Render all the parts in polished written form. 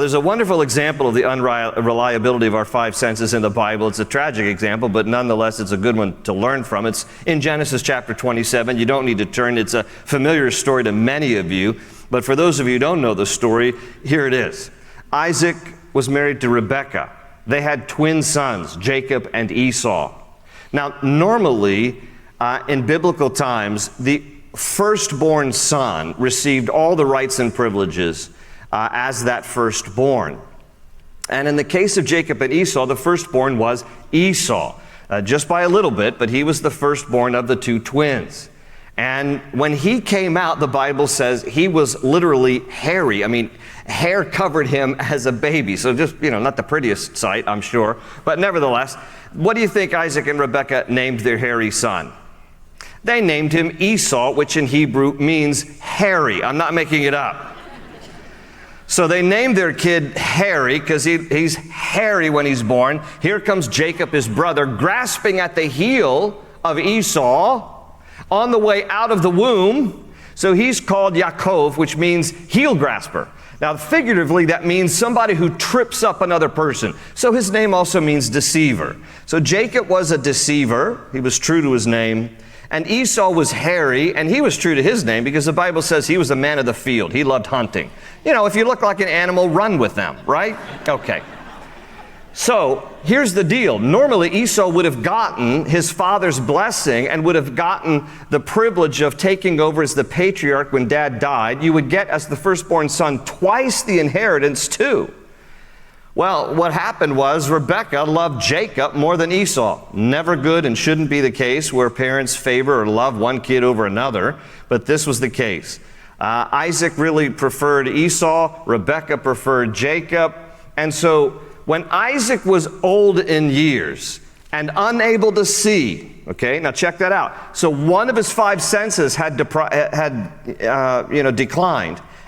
there's a wonderful example of the unreliability of our five senses in the Bible. It's a tragic example, but nonetheless, it's a good one to learn from. It's in Genesis chapter 27. You don't need to turn. It's a familiar story to many of you. But for those of you who don't know the story, here it is. Isaac was married to Rebekah. They had twin sons, Jacob and Esau. Now, normally, in biblical times, the firstborn son received all the rights and privileges as that firstborn. And in the case of Jacob and Esau, the firstborn was Esau, just by a little bit, but he was the firstborn of the two twins. And when he came out, the Bible says he was literally hairy. I mean, hair covered him as a baby. So just, not the prettiest sight, I'm sure. But nevertheless, what do you think Isaac and Rebekah named their hairy son? They named him Esau, which in Hebrew means hairy. I'm not making it up. So they named their kid Hairy because he's hairy when he's born. Here comes Jacob, his brother, grasping at the heel of Esau on the way out of the womb. So he's called Yaakov, which means heel grasper. Now, figuratively, that means somebody who trips up another person. So his name also means deceiver. So Jacob was a deceiver. He was true to his name. And Esau was hairy, and he was true to his name because the Bible says he was a man of the field. He loved hunting. If you look like an animal, run with them, right? Okay. So here's the deal. Normally, Esau would have gotten his father's blessing and would have gotten the privilege of taking over as the patriarch when dad died. You would get, as the firstborn son, twice the inheritance too. Well, what happened was Rebekah loved Jacob more than Esau. Never good and shouldn't be the case where parents favor or love one kid over another, but this was the case. Isaac really preferred Esau, Rebekah preferred Jacob, and so when Isaac was old in years and unable to see, okay, now check that out. So one of his five senses had declined,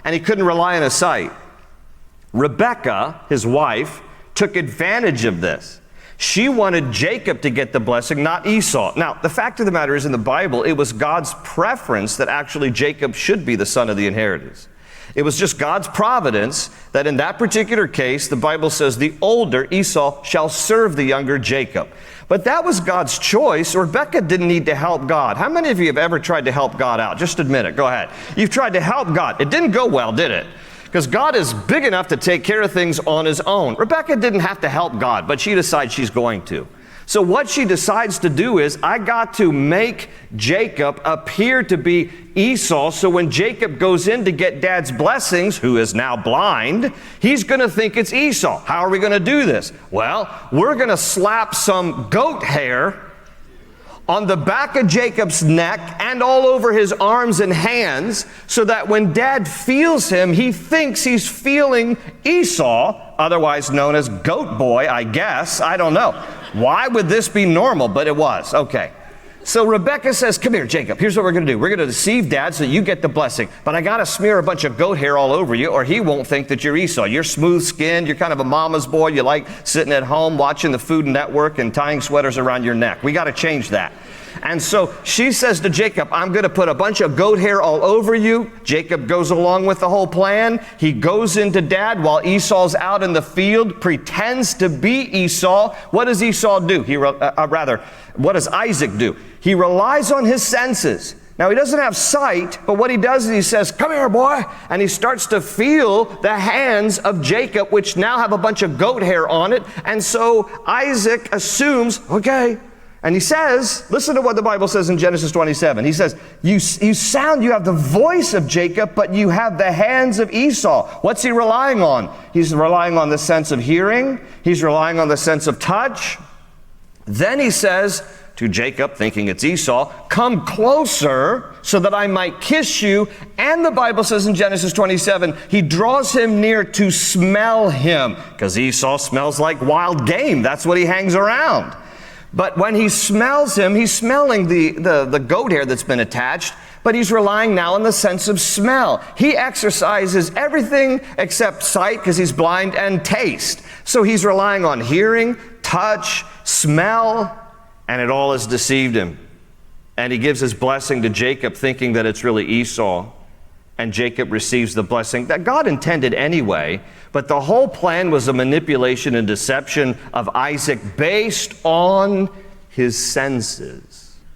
and he couldn't rely on his sight. Rebekah, his wife, took advantage of this. She wanted Jacob to get the blessing, not Esau. Now, the fact of the matter is, in the Bible, it was God's preference that actually Jacob should be the son of the inheritance. It was just God's providence that in that particular case, the Bible says the older Esau shall serve the younger Jacob. But that was God's choice. Rebekah didn't need to help God. How many of you have ever tried to help God out? Just admit it. Go ahead. You've tried to help God. It didn't go well, did it? Because God is big enough to take care of things on his own. Rebekah didn't have to help God, but she decides she's going to. So what she decides to do is, I got to make Jacob appear to be Esau, so when Jacob goes in to get dad's blessings, who is now blind, he's going to think it's Esau. How are we going to do this? Well, we're going to slap some goat hair on the back of Jacob's neck and all over his arms and hands, so that when dad feels him, he thinks he's feeling Esau, otherwise known as goat boy, I guess. I don't know. Why would this be normal? But it was. Okay. So Rebekah says, come here, Jacob. Here's what we're going to do. We're going to deceive dad so you get the blessing. But I got to smear a bunch of goat hair all over you, or he won't think that you're Esau. You're smooth-skinned. You're kind of a mama's boy. You like sitting at home watching the Food Network and tying sweaters around your neck. We got to change that. And so she says to Jacob, I'm going to put a bunch of goat hair all over you. Jacob goes along with the whole plan. He goes into dad while Esau's out in the field, pretends to be Esau. What does Esau do? What does Isaac do? He relies on his senses. Now, he doesn't have sight, but what he does is he says, come here, boy. And he starts to feel the hands of Jacob, which now have a bunch of goat hair on it. And so Isaac assumes, okay. And he says, listen to what the Bible says in Genesis 27. He says, you have the voice of Jacob, but you have the hands of Esau. What's he relying on? He's relying on the sense of hearing. He's relying on the sense of touch. Then he says to Jacob, thinking it's Esau, come closer so that I might kiss you. And the Bible says in Genesis 27, he draws him near to smell him, because Esau smells like wild game. That's what he hangs around. But when he smells him, he's smelling the goat hair that's been attached, but he's relying now on the sense of smell. He exercises everything except sight, because he's blind, and taste. So he's relying on hearing, touch, smell, and it all has deceived him. And he gives his blessing to Jacob, thinking that it's really Esau. and Jacob receives the blessing that God intended anyway, but the whole plan was a manipulation and deception of Isaac based on his senses.